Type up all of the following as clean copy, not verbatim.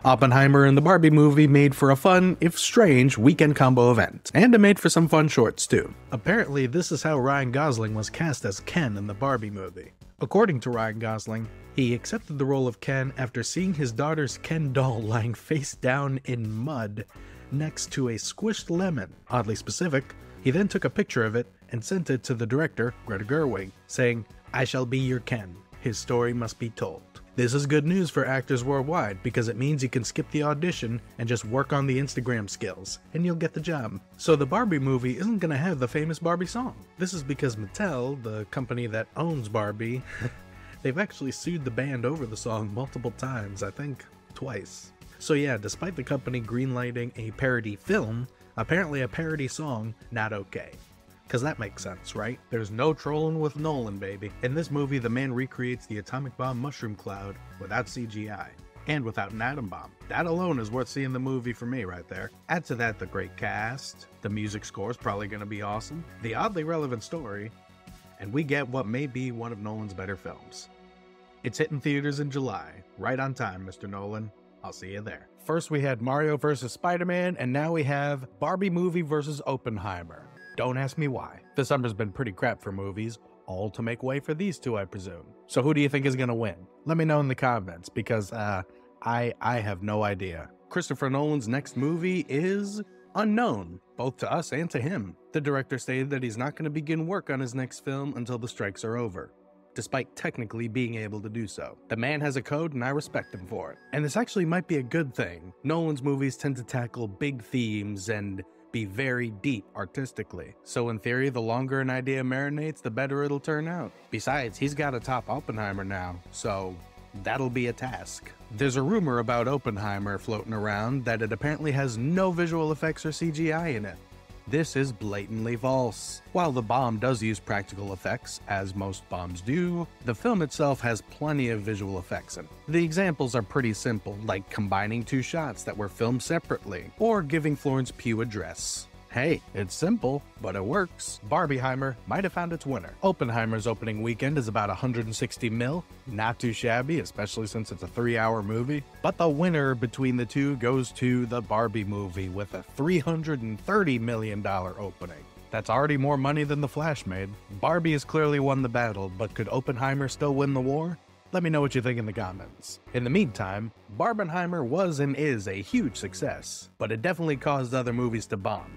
Oppenheimer and the Barbie movie made for a fun, if strange, weekend combo event, and it made for some fun shorts too. Apparently, this is how Ryan Gosling was cast as Ken in the Barbie movie. According to Ryan Gosling, he accepted the role of Ken after seeing his daughter's Ken doll lying face down in mud next to a squished lemon. Oddly specific, he then took a picture of it and sent it to the director, Greta Gerwig, saying, "I shall be your Ken. His story must be told." This is good news for actors worldwide because it means you can skip the audition and just work on the Instagram skills, and you'll get the job. So the Barbie movie isn't gonna have the famous Barbie song. This is because Mattel, the company that owns Barbie, they've actually sued the band over the song multiple times, I think twice. So yeah, despite the company greenlighting a parody film, apparently a parody song, not okay. Cause that makes sense, right? There's no trolling with Nolan, baby. In this movie, the man recreates the atomic bomb mushroom cloud without CGI. And without an atom bomb. That alone is worth seeing the movie for me right there. Add to that the great cast, the music score is probably gonna be awesome, the oddly relevant story, and we get what may be one of Nolan's better films. It's hitting theaters in July. Right on time, Mr. Nolan. I'll see you there. First we had Mario vs. Spider-Man, and now we have Barbie movie vs. Oppenheimer. Don't ask me why. This summer's been pretty crap for movies, all to make way for these two, I presume. So who do you think is gonna win? Let me know in the comments, because I have no idea. Christopher Nolan's next movie is unknown, both to us and to him. The director stated that he's not gonna begin work on his next film until the strikes are over, despite technically being able to do so. The man has a code and I respect him for it. And this actually might be a good thing. Nolan's movies tend to tackle big themes and be very deep artistically. So in theory, the longer an idea marinates, the better it'll turn out. Besides, he's got to top Oppenheimer now, so that'll be a task. There's a rumor about Oppenheimer floating around that it apparently has no visual effects or CGI in it. This is blatantly false. While the bomb does use practical effects, as most bombs do, the film itself has plenty of visual effects in it. The examples are pretty simple, like combining two shots that were filmed separately, or giving Florence Pugh a dress. Hey, it's simple, but it works. Barbenheimer might have found its winner. Oppenheimer's opening weekend is about 160 mil, not too shabby, especially since it's a 3-hour movie. But the winner between the two goes to the Barbie movie with a $330 million opening. That's already more money than The Flash made. Barbie has clearly won the battle, but could Oppenheimer still win the war? Let me know what you think in the comments. In the meantime, Barbenheimer was and is a huge success, but it definitely caused other movies to bomb.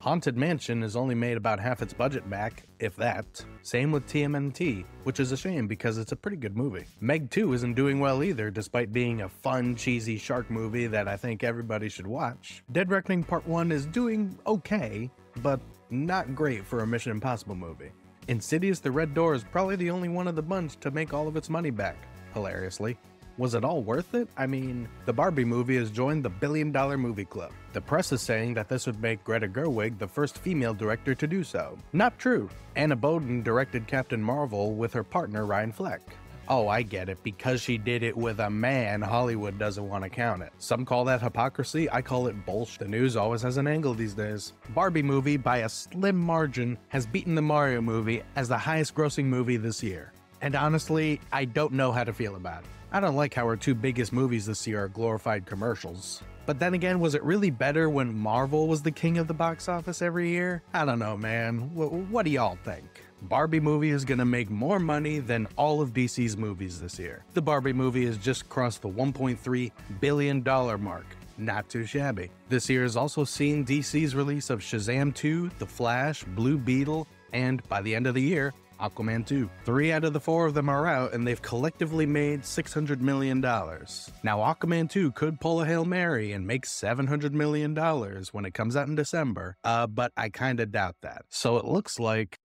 Haunted Mansion has only made about half its budget back, if that. Same with TMNT, which is a shame because it's a pretty good movie. Meg 2 isn't doing well either, despite being a fun, cheesy shark movie that I think everybody should watch. Dead Reckoning Part 1 is doing okay, but not great for a Mission Impossible movie. Insidious: The Red Door is probably the only one of the bunch to make all of its money back, hilariously. Was it all worth it? I mean, the Barbie movie has joined the $1 billion movie club. The press is saying that this would make Greta Gerwig the first female director to do so. Not true. Anna Boden directed Captain Marvel with her partner Ryan Fleck. Oh, I get it. Because she did it with a man, Hollywood doesn't want to count it. Some call that hypocrisy, I call it bullshit. The news always has an angle these days. Barbie movie, by a slim margin, has beaten the Mario movie as the highest grossing movie this year. And honestly, I don't know how to feel about it. I don't like how our two biggest movies this year are glorified commercials. But then again, was it really better when Marvel was the king of the box office every year? I don't know, man. What do y'all think? Barbie movie is gonna make more money than all of DC's movies this year. The Barbie movie has just crossed the $1.3 billion mark. Not too shabby. This year has also seen DC's release of Shazam 2, The Flash, Blue Beetle, and by the end of the year, Aquaman 2. 3 out of the 4 of them are out, and they've collectively made $600 million. Now, Aquaman 2 could pull a Hail Mary and make $700 million when it comes out in December, but I kinda doubt that. So it looks like